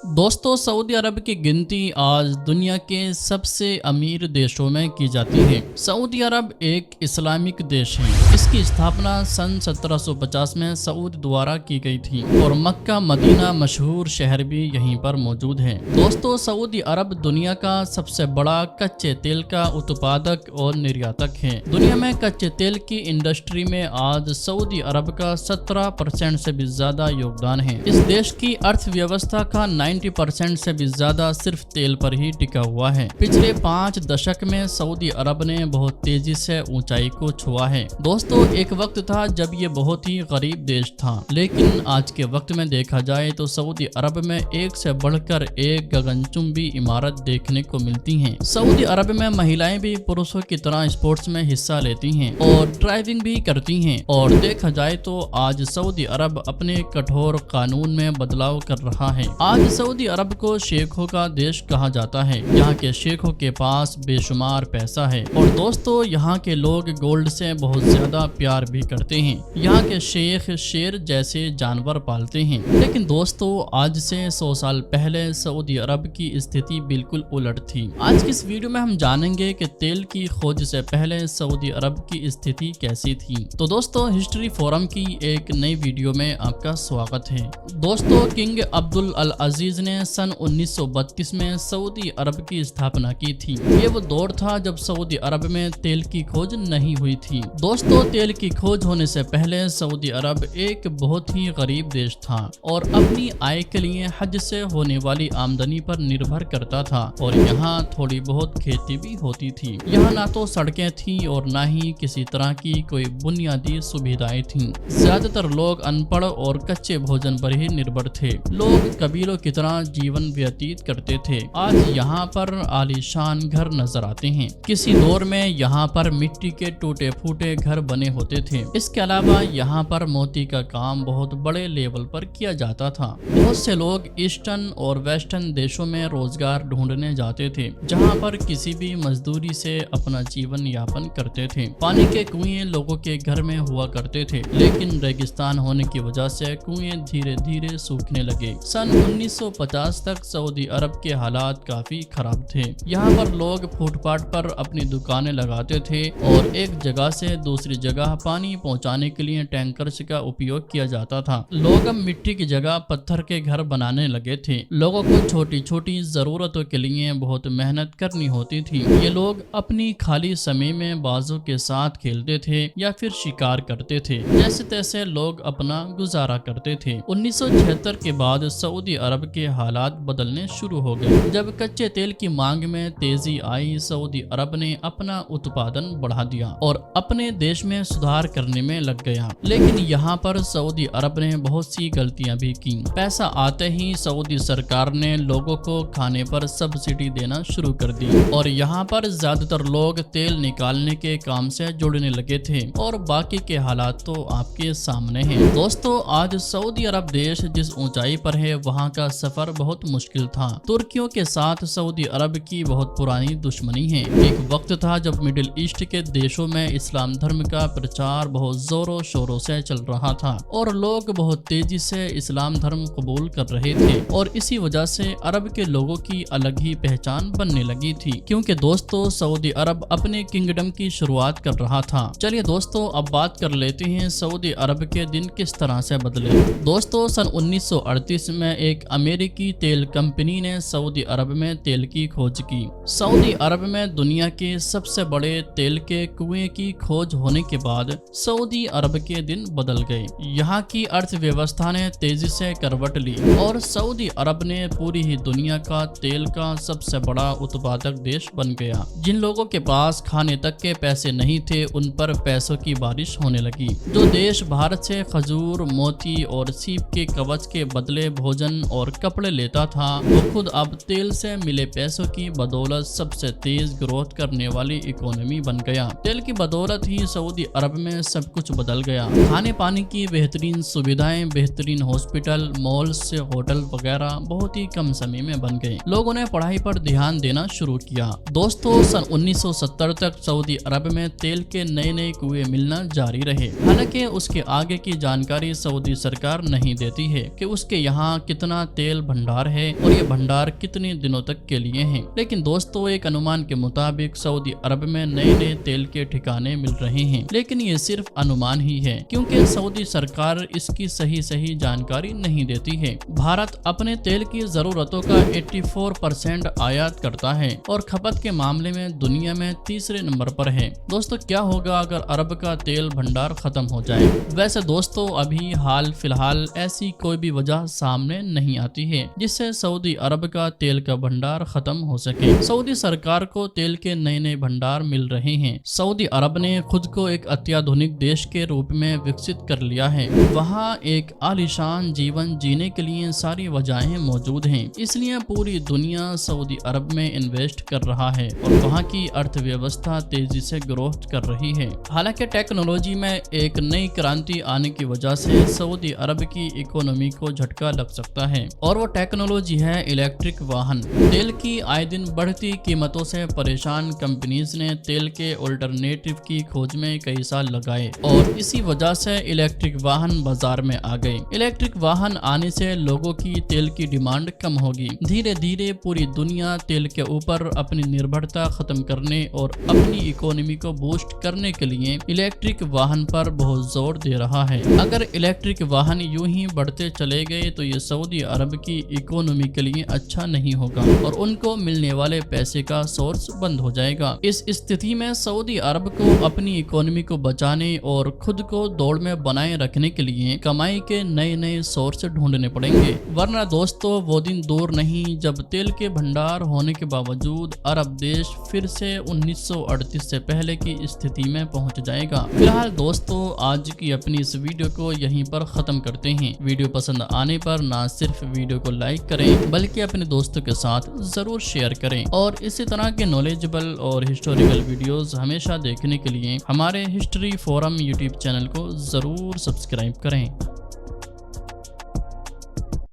दोस्तों, सऊदी अरब की गिनती आज दुनिया के सबसे अमीर देशों में की जाती है। सऊदी अरब एक इस्लामिक देश है। इसकी स्थापना सन 1750 में सऊद द्वारा की गई थी और मक्का मदीना मशहूर शहर भी यहीं पर मौजूद है। दोस्तों, सऊदी अरब दुनिया का सबसे बड़ा कच्चे तेल का उत्पादक और निर्यातक है। दुनिया में कच्चे तेल की इंडस्ट्री में आज सऊदी अरब का 17% से भी ज्यादा योगदान है। इस देश की अर्थव्यवस्था का 90% से भी ज्यादा सिर्फ तेल पर ही टिका हुआ है। पिछले 5 दशक में सऊदी अरब ने बहुत तेजी से ऊंचाई को छुआ है। दोस्तों, एक वक्त था जब ये बहुत ही गरीब देश था, लेकिन आज के वक्त में देखा जाए तो सऊदी अरब में एक से बढ़कर एक गगनचुंबी इमारत देखने को मिलती हैं। सऊदी अरब में महिलाएं भी पुरुषों की तरह स्पोर्ट्स में हिस्सा लेती हैं और ड्राइविंग भी करती हैं। और देखा जाए तो आज सऊदी अरब अपने कठोर कानून में बदलाव कर रहा है। आज सऊदी अरब को शेखों का देश कहा जाता है। यहाँ के शेखों के पास बेशुमार पैसा है और दोस्तों, यहाँ के लोग गोल्ड से बहुत ज्यादा प्यार भी करते हैं। यहाँ के शेख शेर जैसे जानवर पालते हैं। लेकिन दोस्तों, आज से 100 साल पहले सऊदी अरब की स्थिति बिल्कुल उलट थी। आज की इस वीडियो में हम जानेंगे कि तेल की खोज से पहले सऊदी अरब की स्थिति कैसी थी। तो दोस्तों, हिस्ट्री फोरम की एक नई वीडियो में आपका स्वागत है। दोस्तों, किंग अब्दुल अल अजीज ने सन 1932 में सऊदी अरब की स्थापना की थी। ये वो दौर था जब सऊदी अरब में तेल की खोज नहीं हुई थी। दोस्तों, तेल की खोज होने से पहले सऊदी अरब एक बहुत ही गरीब देश था और अपनी आय के लिए हज से होने वाली आमदनी पर निर्भर करता था और यहाँ थोड़ी बहुत खेती भी होती थी। यहाँ ना तो सड़कें थी और ना ही किसी तरह की कोई बुनियादी सुविधाएं थी। ज्यादातर लोग अनपढ़ और कच्चे भोजन पर ही निर्भर थे। लोग कबीलों की तरह जीवन व्यतीत करते थे। आज यहाँ पर आलीशान घर नजर आते हैं। किसी दौर में यहाँ पर मिट्टी के टूटे फूटे घर बने होते थे। इसके अलावा यहाँ पर मोती का काम बहुत बड़े लेवल पर किया जाता था। बहुत से लोग ईस्टर्न और वेस्टर्न देशों में रोजगार ढूंढने जाते थे, जहाँ पर किसी भी मजदूरी से अपना जीवन यापन करते थे। पानी के कुएं लोगों के घर में हुआ करते थे, लेकिन रेगिस्तान होने की वजह से कुएं धीरे धीरे सूखने लगे। सन 1950 तक सऊदी अरब के हालात काफी खराब थे। यहाँ पर लोग फुटपाथ पर अपनी दुकानें लगाते थे और एक जगह से दूसरी जगह पानी पहुँचाने के लिए टैंकर्स का उपयोग किया जाता था। लोग अब मिट्टी की जगह पत्थर के घर बनाने लगे थे। लोगों को छोटी छोटी जरूरतों के लिए बहुत मेहनत करनी होती थी। ये लोग अपनी खाली समय में बाजों के साथ खेलते थे या फिर शिकार करते थे। जैसे तैसे लोग अपना गुजारा करते थे। 1976 के बाद सऊदी अरब के हालात बदलने शुरू हो गए। जब कच्चे तेल की मांग में तेजी आई, सऊदी अरब ने अपना उत्पादन बढ़ा दिया और अपने देश में सुधार करने में लग गया। लेकिन यहाँ पर सऊदी अरब ने बहुत सी गलतियां भी की। पैसा आते ही सऊदी सरकार ने लोगों को खाने पर सब्सिडी देना शुरू कर दी और यहाँ पर ज्यादातर लोग तेल निकालने के काम से जुड़ने लगे थे और बाकी के हालात तो आपके सामने हैं। दोस्तों, आज सऊदी अरब देश जिस ऊंचाई पर है, वहाँ का सफर बहुत मुश्किल था। तुर्कियों के साथ सऊदी अरब की बहुत पुरानी दुश्मनी है। एक वक्त था जब मिडिल ईस्ट के देशों में इस्लाम धर्म का प्रचार बहुत जोरों शोरों से चल रहा था और लोग बहुत तेजी से इस्लाम धर्म कबूल कर रहे थे और इसी वजह से अरब के लोगों की अलग ही पहचान बनने लगी थी। क्योंकि दोस्तों, सऊदी अरब अपने किंगडम की शुरुआत कर रहा था। चलिए दोस्तों, अब बात कर लेते हैं सऊदी अरब के दिन किस तरह से बदले। दोस्तों, सन 1938 में एक अमेरिकी तेल कंपनी ने सऊदी अरब में तेल की खोज की। सऊदी अरब में दुनिया के सबसे बड़े तेल के कुएं की खोज होने के बाद सऊदी अरब के दिन बदल गए। यहाँ की अर्थव्यवस्था ने तेजी से करवट ली और सऊदी अरब ने पूरी ही दुनिया का तेल का सबसे बड़ा उत्पादक देश बन गया। जिन लोगों के पास खाने तक के पैसे नहीं थे, उन पर पैसों की बारिश होने लगी। जो देश भारत से खजूर, मोती और सीप के कवच के बदले भोजन और कपड़े लेता था, वो खुद अब तेल से मिले पैसों की बदौलत सबसे तेज ग्रोथ करने वाली इकोनॉमी बन गया। तेल की बदौलत ही सऊदी अरब में सब कुछ बदल गया। खाने पानी की बेहतरीन सुविधाएं, बेहतरीन हॉस्पिटल, मॉल्स, होटल वगैरह बहुत ही कम समय में बन गए। लोगों ने पढ़ाई पर ध्यान देना शुरू किया। दोस्तों, सन 1970 तक सऊदी अरब में तेल के नए नए कुएं मिलना जारी रहे। हालांकि उसके आगे की जानकारी सऊदी सरकार नहीं देती है कि उसके यहाँ कितना तेल तेल भंडार है और ये भंडार कितने दिनों तक के लिए हैं। लेकिन दोस्तों एक अनुमान के मुताबिक सऊदी अरब में नए नए तेल के ठिकाने मिल रहे हैं, लेकिन ये सिर्फ अनुमान ही है क्योंकि सऊदी सरकार इसकी सही जानकारी नहीं देती है। भारत अपने तेल की जरूरतों का 84% आयात करता है और खपत के मामले में दुनिया में तीसरे नंबर पर है। दोस्तों क्या होगा अगर अरब का तेल भंडार खत्म हो जाए? वैसे दोस्तों अभी हाल फिलहाल ऐसी कोई भी वजह सामने नहीं आती है जिससे सऊदी अरब का तेल का भंडार खत्म हो सके। सऊदी सरकार को तेल के नए नए भंडार मिल रहे हैं। सऊदी अरब ने खुद को एक अत्याधुनिक देश के रूप में विकसित कर लिया है। वहाँ एक आलीशान जीवन जीने के लिए सारी वजहें मौजूद हैं, इसलिए पूरी दुनिया सऊदी अरब में इन्वेस्ट कर रहा है और वहाँ की अर्थव्यवस्था तेजी से ग्रोथ कर रही है। हालांकि टेक्नोलॉजी में एक नई क्रांति आने की वजह से सऊदी अरब की इकोनॉमी को झटका लग सकता है और वो टेक्नोलॉजी है इलेक्ट्रिक वाहन। तेल की आए दिन बढ़ती कीमतों से परेशान कंपनीज ने तेल के अल्टरनेटिव की खोज में कई साल लगाए और इसी वजह से इलेक्ट्रिक वाहन बाजार में आ गए। इलेक्ट्रिक वाहन आने से लोगों की तेल की डिमांड कम होगी। धीरे धीरे पूरी दुनिया तेल के ऊपर अपनी निर्भरता खत्म करने और अपनी इकोनॉमी को बूस्ट करने के लिए इलेक्ट्रिक वाहन पर बहुत जोर दे रहा है। अगर इलेक्ट्रिक वाहन यूं ही बढ़ते चले गए तो ये सऊदी अरब की इकोनॉमी के लिए अच्छा नहीं होगा और उनको मिलने वाले पैसे का सोर्स बंद हो जाएगा। इस स्थिति में सऊदी अरब को अपनी इकोनॉमी को बचाने और खुद को दौड़ में बनाए रखने के लिए कमाई के नए नए सोर्स ढूंढने पड़ेंगे, वरना दोस्तों वो दिन दूर नहीं जब तेल के भंडार होने के बावजूद अरब देश फिर से 1938 से पहले की स्थिति में पहुंच जाएगा। फिलहाल दोस्तों आज की अपनी इस वीडियो को यहीं पर खत्म करते हैं। वीडियो पसंद आने पर ना सिर्फ वीडियो को लाइक करें बल्कि अपने दोस्तों के साथ जरूर शेयर करें और इसी तरह के नॉलेजेबल और हिस्टोरिकल वीडियोस हमेशा देखने के लिए हमारे हिस्ट्री फोरम यूट्यूब चैनल को जरूर सब्सक्राइब करें।